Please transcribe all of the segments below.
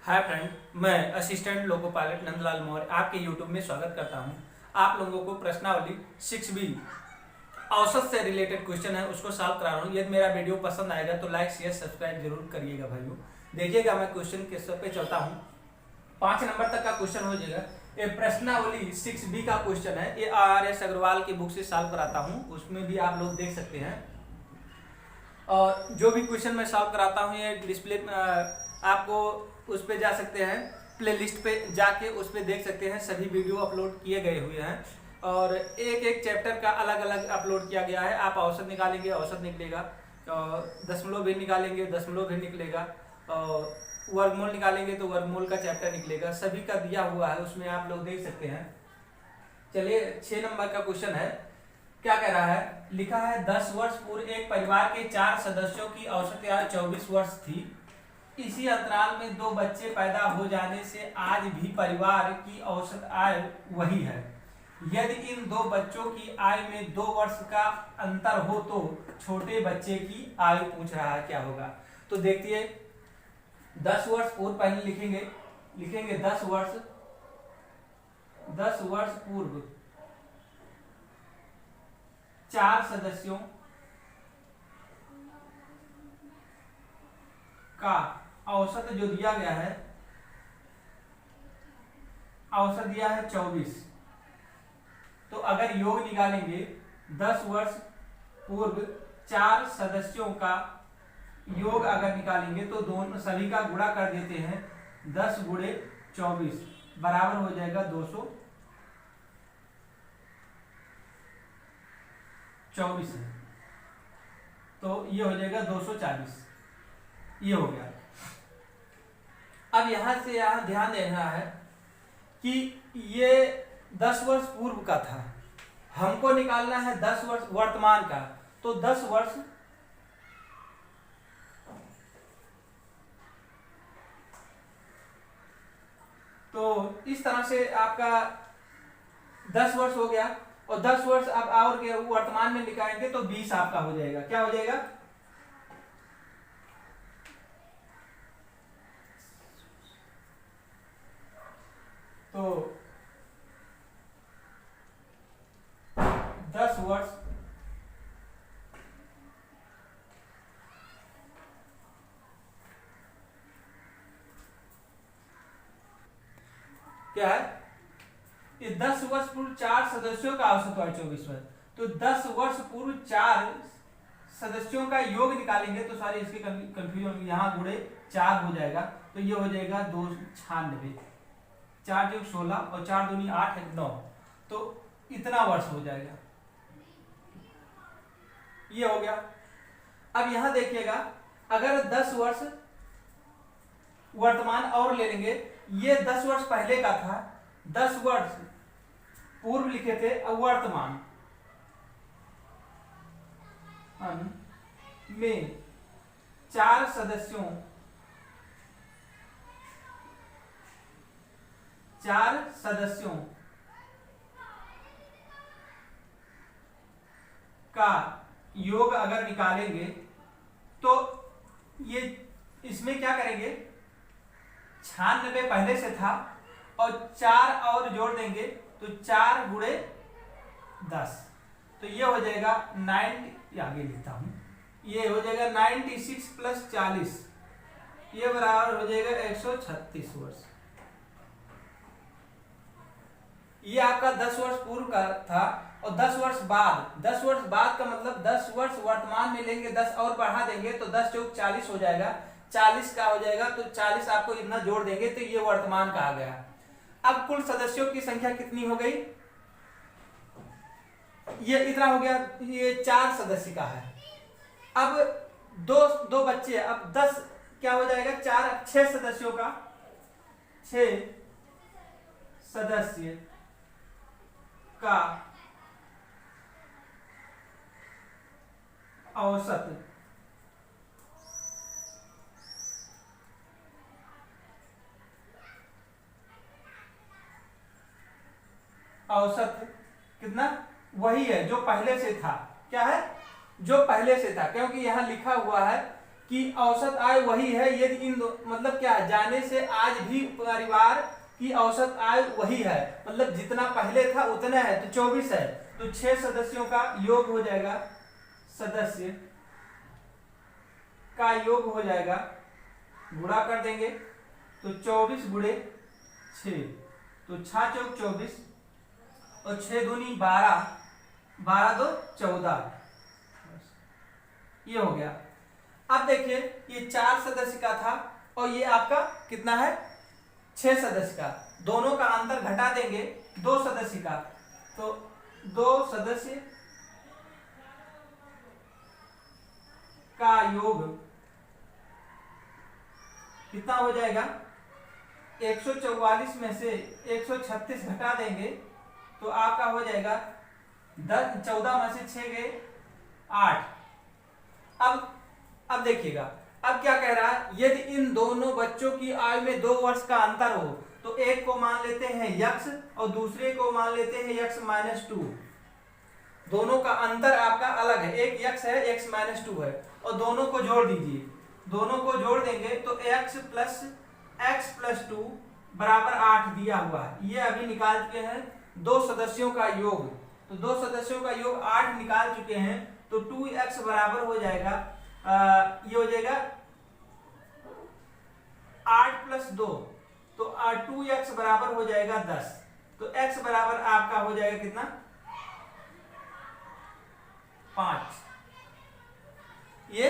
Hi friend, मैं assistant loco pilot Nandlal Maurya आपके YouTube में स्वागत करता हूं। आप लोगों को प्रश्नावली 6B औसत से रिलेटेड क्वेश्चन है उसको सॉल्व करा रहा हूं। यदि मेरा वीडियो पसंद आएगा तो लाइक शेयर सब्सक्राइब जरूर करिएगा भाइयों। देखिएगा मैं क्वेश्चन के सब पे चलता हूं। 5 नंबर तक का क्वेश्चन हो जाएगा। ये प्रश्नावली 6B का क्वेश्चन है। ये RS अग्रवाल की बुक से सॉल्व कराता हूँ, उसमें भी आप लोग देख सकते हैं। और जो भी क्वेश्चन मैं सॉल्व कराता हूँ ये डिस्प्ले आपको उस पे जा सकते हैं, प्लेलिस्ट पे जाके उस पे देख सकते हैं। सभी वीडियो अपलोड किए गए हुए हैं और एक एक चैप्टर का अलग अलग अपलोड किया गया है। आप औसत निकालेंगे औसत निकलेगा, और दशमलव भी निकालेंगे दशमलव भी निकलेगा, और वर्गमूल निकालेंगे तो वर्गमूल का चैप्टर निकलेगा। सभी का दिया हुआ है, उसमें आप लोग देख सकते हैं। चलिए 6 नंबर का क्वेश्चन है। क्या कह रहा है? लिखा है 10 वर्ष पूर्व एक परिवार के 4 सदस्यों की औसत आयु 24 वर्ष थी। इसी अंतराल में 2 बच्चे पैदा हो जाने से आज भी परिवार की औसत आयु वही है। यदि इन 2 बच्चों की आयु में 2 वर्ष का अंतर हो तो छोटे बच्चे की आयु पूछ रहा है, क्या होगा? तो देखिए 10 वर्ष पूर्व पहले लिखेंगे 10 वर्ष पूर्व 4 सदस्यों का औसत जो दिया गया है, औसत दिया है 24। तो अगर योग निकालेंगे 10 वर्ष पूर्व 4 सदस्यों का योग अगर निकालेंगे तो दोनों सभी का गुणा कर देते हैं। 10 गुणे 24 बराबर हो जाएगा 224 है, तो ये हो जाएगा 240। ये हो गया। अब यहां से यहां ध्यान देना है कि ये 10 वर्ष पूर्व का था, हमको निकालना है 10 वर्ष वर्तमान का। तो 10 वर्ष तो इस तरह से आपका 10 वर्ष हो गया, और 10 वर्ष अब और के वर्तमान में निकालेंगे तो 20 आपका हो जाएगा। क्या हो जाएगा? तो 10 वर्ष क्या है? ये 10 वर्ष पूर्व 4 सदस्यों का औसत आयु 24 वर्ष। तो 10 वर्ष पूर्व 4 सदस्यों का योग निकालेंगे तो सारे इसके कंफ्यूजन, यहाँ गुणे 4 हो जाएगा। तो ये हो जाएगा 296। 4 × 16 और 4 दूनी 8 है 9, तो इतना वर्ष हो जाएगा। ये हो गया। अब यहां देखिएगा, अगर 10 वर्ष वर्तमान और ले लेंगे, ये 10 वर्ष पहले का था, 10 वर्ष पूर्व लिखे थे, अब वर्तमान में 4 सदस्यों का योग अगर निकालेंगे तो ये इसमें क्या करेंगे, 96 पहले से था और 4 और जोड़ देंगे तो 4 गुणे 10, तो ये हो जाएगा 9, आगे लिखता हूं, ये हो जाएगा 96 + 40, ये बराबर हो जाएगा 136 वर्ष। ये आपका 10 वर्ष पूर्व का था। और 10 वर्ष बाद का मतलब 10 वर्ष वर्तमान में लेंगे, 10 और बढ़ा देंगे तो 10 × 40 हो जाएगा। 40 का हो जाएगा तो 40 आपको इतना जोड़ देंगे तो ये वर्तमान का आ गया। अब कुल सदस्यों की संख्या कितनी हो गई? ये इतना हो गया। ये 4 सदस्य का है। अब दो बच्चे, अब 10 क्या हो जाएगा? 4 अब 6 सदस्यों का, 6 सदस्य का औसत कितना? वही है जो पहले से था। क्या है? जो पहले से था, क्योंकि यहां लिखा हुआ है की औसत आय वही है यदि इन दो, मतलब क्या है, जाने से आज भी परिवार की औसत आय वही है, मतलब जितना पहले था उतना है, तो 24 है, तो 6 सदस्यों का योग हो जाएगा, सदस्य का योग हो जाएगा, गुणा कर देंगे तो 24 गुणे 6, तो 6 चौक 24 और 6 दूनी 12, 12 दो 14, ये हो गया। अब देखिए ये 4 सदस्य का था और ये आपका कितना है, 6 सदस्य का, दोनों का अंतर घटा देंगे 2 सदस्य का, तो 2 सदस्य का योग कितना हो जाएगा, 144 में से 136 घटा देंगे तो आपका हो जाएगा 14 में से 6 गए 8। अब देखिएगा, अब क्या कह रहा है, यदि इन दोनों बच्चों की आयु में 2 वर्ष का अंतर हो तो एक को मान लेते हैं यक्स और दूसरे को मान लेते हैं यक्स माइनस 2। दोनों का अंतर आपका अलग है, एक यक्स है, एक्स माइनस 2 है, और दोनों को जोड़ दीजिए, दोनों को जोड़ देंगे तो x प्लस 2 बराबर 8 दिया हुआ है, ये अभी निकाल चुके हैं। 2 सदस्यों का योग, तो 2 सदस्यों का योग 8 निकाल चुके हैं, तो 2x बराबर हो जाएगा, ये हो जाएगा 8 प्लस 2, तो 2x बराबर हो जाएगा 10, तो x बराबर आपका हो जाएगा कितना, 5। ये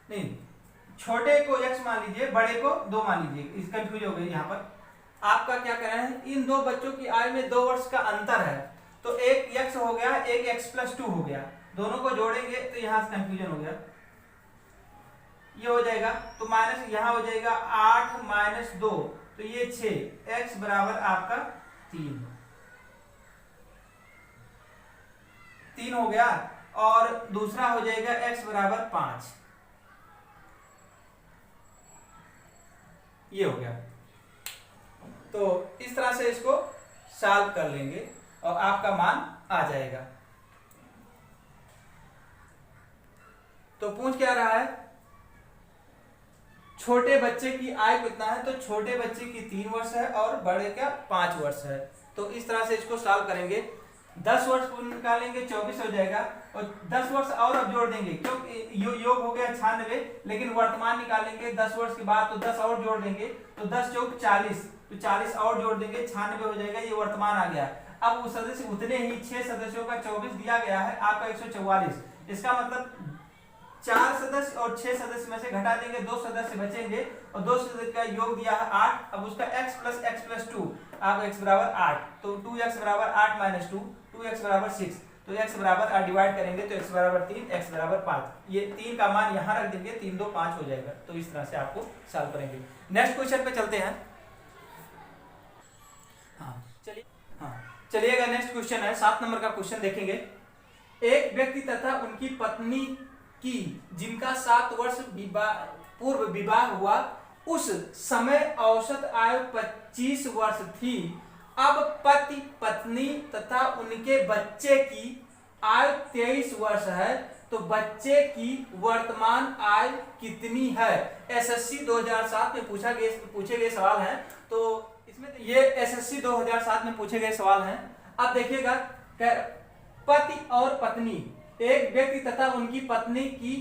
नहीं, छोटे को x मान लीजिए, बड़े को 2 मान लीजिए, इस कंफ्यूज हो गई। यहाँ पर आपका क्या करना है, इन 2 बच्चों की आयु में 2 वर्ष का अंतर है, तो एक x हो गया, एक x प्लस 2 हो गया, दोनों को जोड़ेंगे तो यहाँ से कंफ्यूजन हो गया, ये हो जाएगा, तो माइनस यहाँ हो जाएगा 8 माइनस 2, तो ये 6, x बराबर आपका 3 हो गया, और दूसरा हो जाएगा x बराबर 5, ये हो गया। तो इस तरह से इसको सॉल्व कर लेंगे और आपका मान आ जाएगा। तो पूछ क्या रहा है, छोटे बच्चे की आयु कितना है, तो छोटे बच्चे की 3 वर्ष है और बड़े का 5 वर्ष है। तो इस तरह से इसको सॉल्व करेंगे, 10 वर्ष निकालेंगे 24 हो जाएगा, और 10 वर्ष और अब जोड़ देंगे, क्योंकि योग हो गया 96, लेकिन वर्तमान निकालेंगे 10 वर्ष के बाद, तो 10 और जोड़ देंगे, तो 10 चौक 40, तो 40 और जोड़ देंगे, 96 हो जाएगा, ये वर्तमान आ गया। अब उस सदस्य उतने ही 6 सदस्यों का 24 दिया गया है आपका 144, इसका मतलब 4 सदस्य और 6 सदस्य में से घटा देंगे, 2 सदस्य बचेंगे, और 2 सदस्य का योग दिया है 8। अब उसका x प्लस 2 आप x बराबर 8, तो 2x बराबर 8 माइनस 2, 2x बराबर 6, तो x बराबर डिवाइड करेंगे तो x बराबर 3, x बराबर 5, ये 3 का मान यहाँ रख देंगे, 3 2 5 हो जाएगा। तो इस तरह से आपको सॉल्व करेंगे। नेक्स्ट क्वेश्चन पे चलते हैं। चलिएगा, नेक्स्ट क्वेश्चन है 7 नंबर का क्वेश्चन देखेंगे। एक व्यक्ति तथा उनकी पत्नी की जिनका 7 वर्ष पूर्व विवाह हुआ, उस समय औसत आयु 25 वर्ष थी। अब पति पत्नी तथा उनके बच्चे की आयु 23 वर्ष है, तो बच्चे की वर्तमान आयु कितनी है? एसएससी 2007 में पूछे गए सवाल हैं। तो इसमें ये एसएससी 2007 में पूछे गए सवाल हैं। अब देखिएगा, पति और पत्नी, एक व्यक्ति तथा उनकी पत्नी की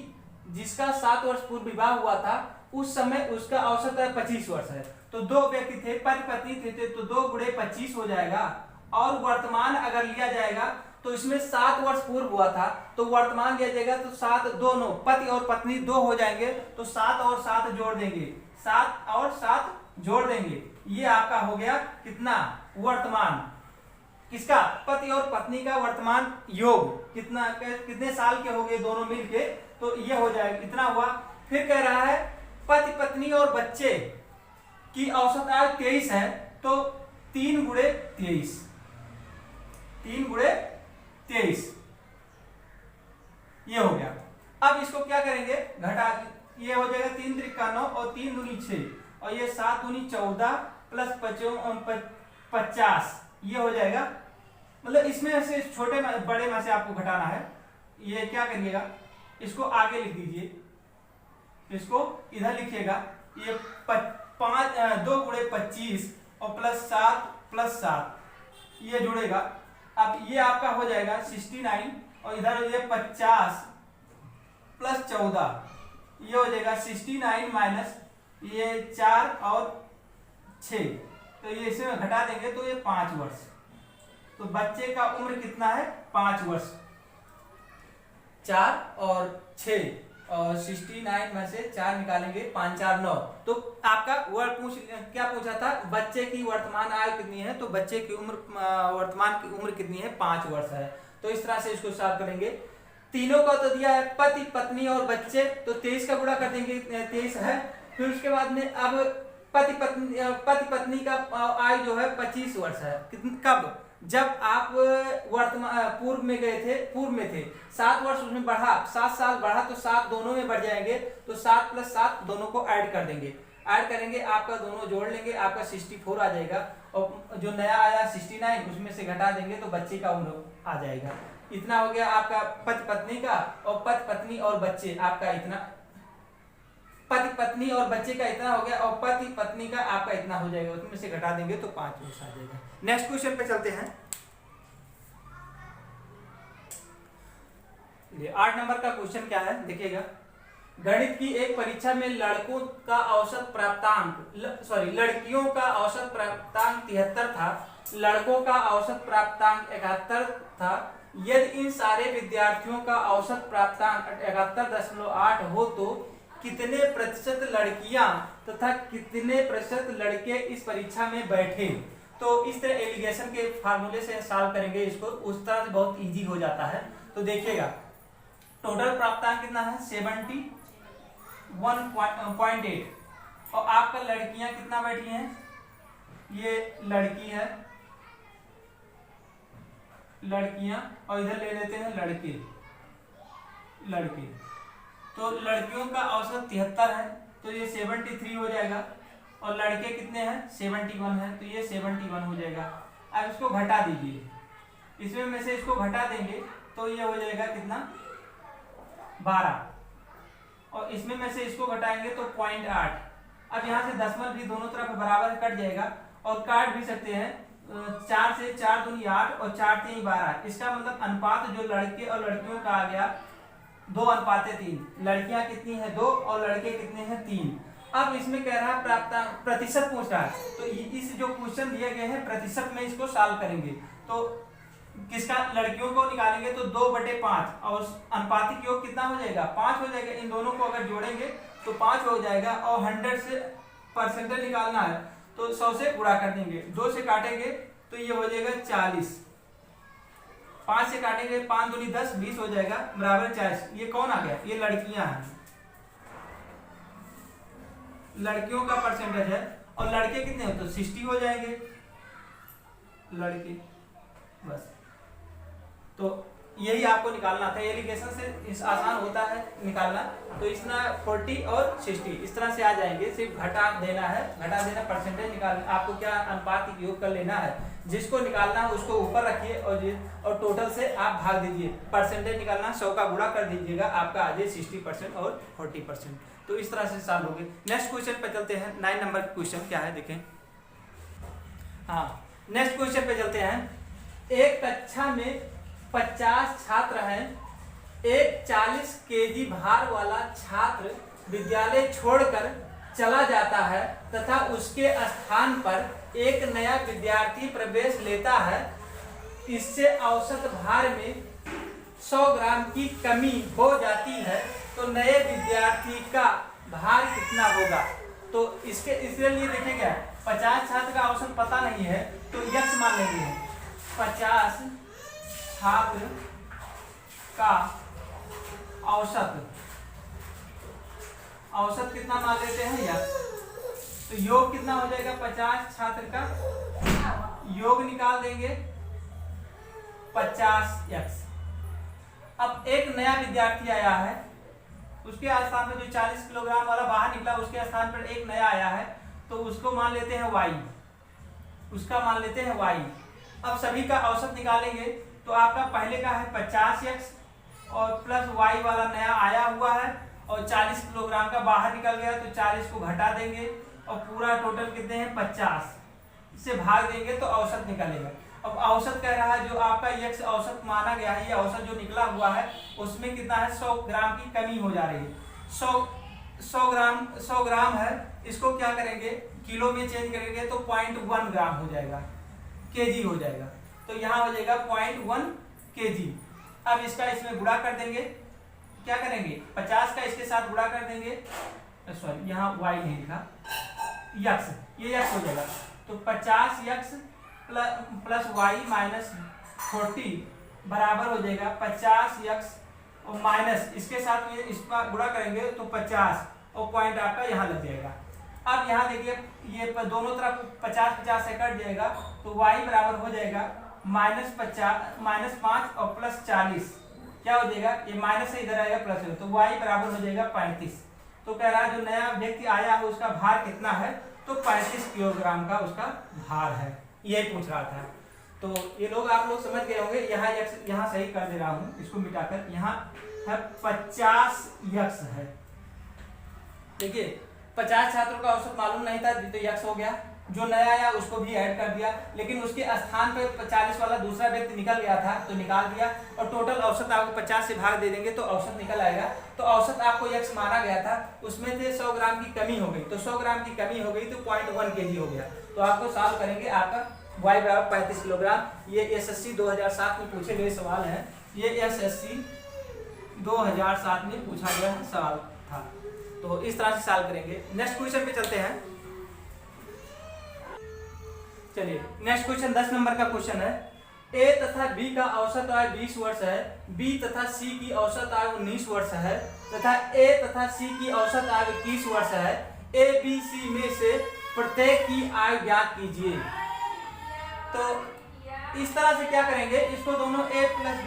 जिसका 7 वर्ष पूर्व विवाह हुआ था, उस समय उसका औसत आयु 25 वर्ष है। तो 2 व्यक्ति थे, पति पत्नी थे, तो 2 गुणे 25 हो जाएगा। और वर्तमान अगर लिया जाएगा तो इसमें 7 वर्ष पूर्व हुआ था, तो वर्तमान लिया जाएगा तो 7 दोनों पति और पत्नी 2 हो जाएंगे, तो 7 और 7 जोड़ देंगे, 7 और 7 जोड़ देंगे, ये आपका हो गया कितना? वर्तमान किसका? पति और पत्नी का वर्तमान योग कितना, कितने साल के हो गए दोनों मिलके, तो ये हो जाएगा, इतना हुआ। फिर कह रहा है पति पत्नी और बच्चे की औसत आयु 23 है, तो 3 गुणे 23, 3 गुणे 23 ये हो गया। अब इसको क्या करेंगे? घटा, ये हो जाएगा 3 त्रिका 9 और 3 दूनी 6, और ये 7 दूनी 14 प्लस 50, ये हो जाएगा मतलब इसमें से छोटे बड़े में से आपको घटाना है। ये क्या करिएगा, इसको आगे लिख दीजिए, इसको इधर लिखिएगा। ये 2 गुणे 25 और +7 ये जुड़ेगा। अब ये आपका हो जाएगा 69 और इधर ये 50 + 14 ये हो जाएगा 69 माइनस ये 4 और 6, तो ये इसमें घटा देंगे तो ये 5 वर्ष। तो बच्चे का उम्र कितना है, 5 वर्ष। 4 और 6 और 69 में से 4 निकालेंगे, 5 4 9। तो आपका वर्ड क्या पूछा था, बच्चे की वर्तमान आयु कितनी है, तो बच्चे की उम्र वर्तमान की उम्र कितनी है, 5 वर्ष है। तो इस तरह से इसको सॉल्व करेंगे। तीनों का तो दिया है पति पत्नी और बच्चे, तो 23 का गुणा कर देंगे, 23 है। फिर उसके बाद में अब पति पत्नी का आयु जो है 25 वर्ष है। कब, जब आप पूर्व में थे 7 वर्ष उसमें बढ़ा, 7 साल बढ़ा तो 7 दोनों में बढ़ जाएंगे, तो 7 + 7 दोनों को ऐड कर देंगे, ऐड करेंगे आपका दोनों जोड़ लेंगे, आपका 64 आ जाएगा। और जो नया आया 69 उसमें से घटा देंगे तो बच्चे का उम्र आ जाएगा। इतना हो गया आपका पति पत्नी का, और पति पत्नी और बच्चे आपका इतना, पति पत्नी और बच्चे का इतना हो गया, और पति पत्नी का आपका इतना हो जाएगा, उसमें से घटा देंगे तो 5 वर्ष आ जाएगा। नेक्स्ट क्वेश्चन पे चलते हैं। ये 8 नंबर का क्वेश्चन क्या है देखिएगा। गणित की एक परीक्षा में लड़कियों का औसत प्राप्तांक 73 था, लड़कों का औसत प्राप्तांक 71 था। यदि इन सारे विद्यार्थियों का औसत प्राप्तांक 71.8 हो तो कितने प्रतिशत लड़कियां तथा कितने प्रतिशत लड़के इस परीक्षा में बैठे। तो इस तरह एलिगेशन के फार्मूले से सॉल्व करेंगे इसको, उस तरह से बहुत इजी हो जाता है। तो देखिएगा टोटल प्राप्तांक कितना है 71.8, और आपका लड़कियां कितना बैठी हैं, ये लड़की है, लड़कियां, और इधर ले लेते हैं लड़के। तो लड़कियों का औसत 73 है, तो ये 73 हो जाएगा, और लड़के कितने हैं 71 है, तो ये 71 हो जाएगा। अब इसको घटा दीजिए, इसमें में से इसको घटा देंगे तो ये हो जाएगा कितना 12, और इसमें में से इसको घटाएंगे तो 0.8। अब यहाँ से दशमलव भी दोनों तरफ बराबर कट जाएगा, और काट भी सकते हैं, 4 से 4 दूनी 8 और 4 3 12। इसका मतलब अनुपात जो लड़के और लड़कियों का आ गया 2:3। लड़कियां कितनी है 2 और लड़के कितने हैं 3। अब इसमें कह रहा है प्राप्तांक प्रतिशत पूछ रहा है, तो इस जो क्वेश्चन दिए गए हैं प्रतिशत में इसको सॉल्व करेंगे। तो किसका, लड़कियों को निकालेंगे तो 2/5, और अनुपातिक योग कितना हो जाएगा 5 हो जाएगा। इन दोनों को अगर जोड़ेंगे तो 5 हो जाएगा, और 100 से परसेंटेज निकालना है तो 100 से गुणा कर देंगे, 2 से काटेंगे तो ये हो जाएगा 40, 5 से काटेंगे 5 दूनी 10, 20 हो जाएगा बराबर 40। ये कौन आ गया, ये लड़कियां हैं, लड़कियों का परसेंटेज है। और लड़के कितने हो तो 60 हो जाएंगे लड़के, बस। तो यही आपको निकालना था। एलिगेशन से इस आसान होता है निकालना, तो इसमें 40 और 60 इस तरह से आ जाएंगे। सिर्फ घटा देना है, घटा देना, परसेंटेज निकाल, आपको क्या अनुपात योग कर लेना है, जिसको निकालना है उसको ऊपर रखिए, और टोटल से आप भाग दीजिए। परसेंटेज निकालना 100 का गुणा कर दीजिएगा, आपका आ जाए 60% और 40%। तो इस तरह से सॉल्व होंगे। नेक्स्ट क्वेश्चन पे चलते हैं। 9 नंबर क्वेश्चन क्या है देखें। हाँ, नेक्स्ट क्वेश्चन पे चलते हैं। एक कक्षा में 50 छात्र हैं। एक 40 केजी भार वाला छात्र विद्यालय छोड़कर चला जाता है तथा उसके स्थान पर एक नया विद्यार्थी प्रवेश लेता है। इससे औसत भार में 100 ग्राम की कमी हो जाती है, तो नए विद्यार्थी का भार कितना होगा। तो इसके लिए देखेंगे 50 छात्र का औसत पता नहीं है तो यक्ष मान लेंगे। 50 छात्र का औसत कितना मान लेते हैं यक्ष। तो योग कितना हो जाएगा 50 छात्र का योग निकाल देंगे 50 यक्ष। अब एक नया विद्यार्थी आया है, उसके स्थान पर जो 40 किलोग्राम वाला बाहर निकला उसके स्थान पर एक नया आया है, तो उसको मान लेते हैं y, उसका मान लेते हैं y। अब सभी का औसत निकालेंगे तो आपका पहले का है 50x और प्लस y वाला नया आया हुआ है और 40 किलोग्राम का बाहर निकल गया तो 40 को घटा देंगे और पूरा टोटल कितने हैं 50 से भाग देंगे तो औसत निकलेगा। अब औसत कह रहा है जो आपका x औसत माना गया है, ये औसत जो निकला हुआ है उसमें कितना है 100 ग्राम की कमी हो जा रही है। 100 ग्राम है, इसको क्या करेंगे किलो में चेंज करेंगे तो 0.1 ग्राम हो जाएगा, केजी हो जाएगा। तो यहाँ हो जाएगा 0.1 केजी। अब इसका इसमें गुणा कर देंगे, क्या करेंगे 50 का इसके साथ गुणा कर देंगे, सॉरी यहाँ y नहीं लिखा, यक्स, ये यक्स हो जाएगा। तो 50x प्लस वाई माइनस 40 बराबर हो जाएगा 50x और माइनस इसके साथ में इसका गुणा करेंगे तो 50 और पॉइंट आपका यहाँ लग जाएगा। अब यहाँ देखिए ये दोनों तरफ 50-50 से कट जाएगा तो y बराबर हो जाएगा -5 और प्लस 40, क्या हो जाएगा ये माइनस से इधर आएगा प्लस, तो y बराबर हो जाएगा 35। तो कह रहा है जो नया व्यक्ति आया है उसका भार कितना है, तो 35 किलोग्राम का उसका भार है, यही पूछ रहा था। तो ये लोग आप लोग समझ गए होंगे। यहाँ सही कर दे रहा हूँ, इसको मिटाकर यहाँ है 50x है। देखिए 50 छात्रों का औसत मालूम नहीं था तो x हो गया, जो नया आया उसको भी ऐड कर दिया, लेकिन उसके स्थान पे 40 वाला दूसरा व्यक्ति निकल गया था तो निकाल दिया और टोटल औसत आपको 50 से भाग दे देंगे तो औसत निकल आएगा। तो औसत आपको x माना गया था, उसमें से 100 ग्राम की कमी हो गई, तो 100 ग्राम की कमी हो गई तो 0.1 केजी हो गया। तो आपको सॉल्व करेंगे, आपका y बराबर 35 किलोग्राम। ये SSC 2007 में पूछे गए सवाल है, ये SSC 2007 में पूछा गया सवाल था। तो इस तरह से सॉल्व करेंगे। नेक्स्ट क्वेश्चन पे चलते हैं। चलिए नेक्स्ट क्वेश्चन 10 नंबर का क्वेश्चन है। A तथा B का औसत आयु 20 वर्ष है, B तथा C की औसत आयु 19 वर्ष है तथा A तथा C की औसत आयु 21 वर्ष है। A, B, C में से प्रत्येक की आयु ज्ञात कीजिए। तो इस तरह से क्या करेंगे, इसको दोनों A प्लस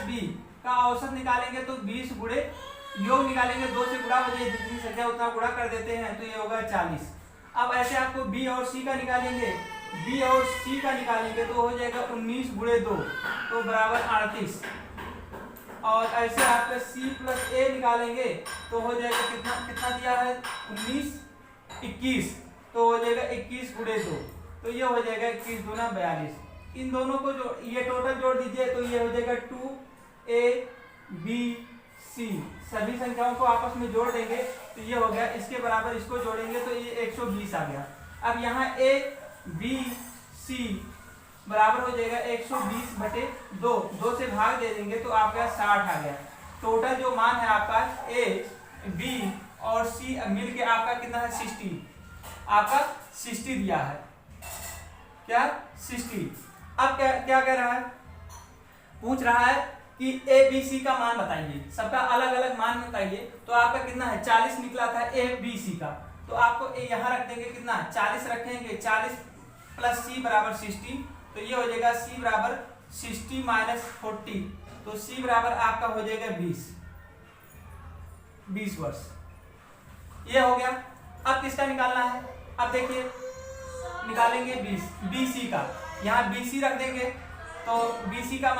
B का औसत निकालेंगे तो 20 गुणे योग निकालेंगे, 2 से गुणा हो जाए, जितनी संख्या उतना गुणा कर देते हैं तो ये होगा 40। अब ऐसे आपको B और C का निकालेंगे, B और C का निकालेंगे तो हो जाएगा 19 गुणे 2 तो बराबर 38। और ऐसे आपका C प्लस A निकालेंगे तो हो जाएगा कितना दिया है 19 21 तो हो जाएगा 21 गुणे 2 तो ये हो जाएगा 21 दूना 42। इन दोनों को जो ये टोटल जोड़ दीजिए तो ये हो जाएगा 2ABC, सभी संख्याओं को आपस में जोड़ देंगे तो ये हो गया, इसके बराबर इसको जोड़ेंगे तो ये 120 आ गया। अब यहाँ ABC बराबर हो जाएगा 120/2, 2 से भाग दे देंगे तो आपका 60 आ गया। टोटल जो मान है आपका A, B और C मिल के आपका कितना है 60, आपका 60 दिया है, क्या 60। अब क्या कह रहा है, पूछ रहा है कि A, B, C का मान बताइए, सबका अलग अलग मान बताइए। तो आपका कितना है 40 निकला था A, B, C का, तो आपको यहाँ रख देंगे कितना 40 रखेंगे, 40 प्लस C बराबर 60 तो ये हो जाएगा C बराबर 60 माइनस 40 तो C बराबर आपका हो जाएगा 20 वर्ष। ये हो गया। अब किसका निकालना है, अब देखिए निकालेंगे BC का, यहाँ BC रख देंगे तो BC का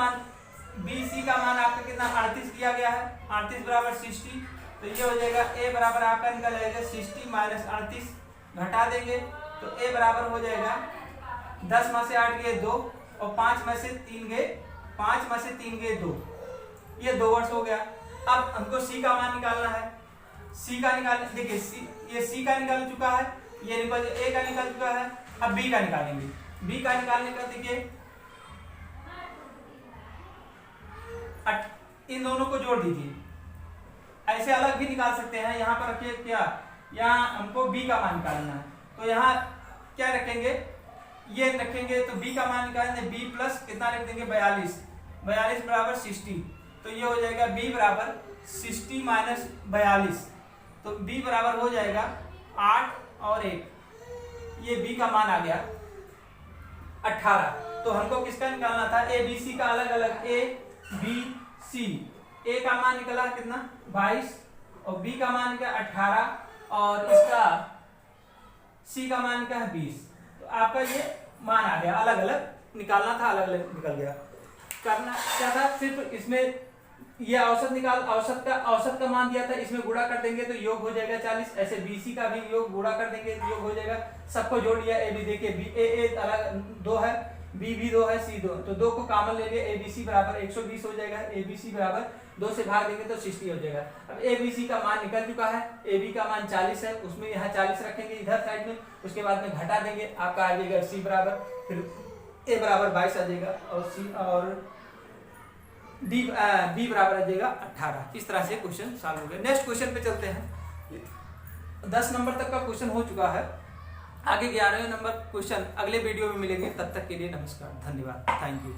मान आपका कितना 38 दिया गया है, 38 बराबर 60 तो ये हो जाएगा A बराबर आपका निकल जाएगा 60 माइनस 38 घटा देंगे तो A बराबर हो जाएगा 10 में से 8 गए 2 और 5 में से 3 गए 2, ये 2 वर्ष हो गया। अब हमको C का मान निकालना है, C का देखिए ये C का निकाल चुका है, ये A का निकाल चुका है। अब B का निकालेंगे, B का निकालने का देखिए इन दोनों को जोड़ दीजिए, ऐसे अलग भी निकाल सकते हैं। यहाँ पर रखिए क्या, यहाँ हमको B का मान निकालना है तो यहाँ क्या रखेंगे, ये रखेंगे तो B का मान निकालेंगे, B प्लस कितना रख देंगे 42 बराबर 60 तो ये हो जाएगा B बराबर 60 माइनस 42 तो B बराबर हो जाएगा 8 और 1, ये B का मान आ गया 18। तो हमको किसका निकालना था, A, B, C का अलग अलग, A, B, C। A का मान निकला कितना 22 और B का मान निकला 18 और इसका C का मान निकला 20 तो आपका ये मान आ गया, अलग अलग निकालना था, अलग अलग निकल गया। करना क्या था, सिर्फ इसमें ये औसत का मान दिया था, इसमें गुणा कर देंगे तो योग हो जाएगा 40। ऐसे BC का भी योग गुणा कर देंगे तो योग हो जाएगा। सबको जोड़ लिया, AB देखिए BA अलग 2 है, B भी 2 है, C 2, तो 2 को कॉमन ले लिया, ABC बराबर 120 हो जाएगा। ABC बराबर 2 से भाग देंगे तो 60 हो जाएगा। अब ABC का मान निकल चुका है, AB का मान 40 है, उसमें यहाँ 40 रखेंगे इधर साइड में, उसके बाद में घटा देंगे, आपका आ जाएगा C बराबर, फिर A बराबर 22 आ जाएगा, और C और B बराबर आ जाएगा 18। इस तरह से क्वेश्चन सॉल्व हो गया। नेक्स्ट क्वेश्चन पे चलते हैं। 10 नंबर तक का क्वेश्चन हो चुका है, आगे 11वें नंबर क्वेश्चन अगले वीडियो में मिलेंगे। तब तक के लिए नमस्कार, धन्यवाद, थैंक यू।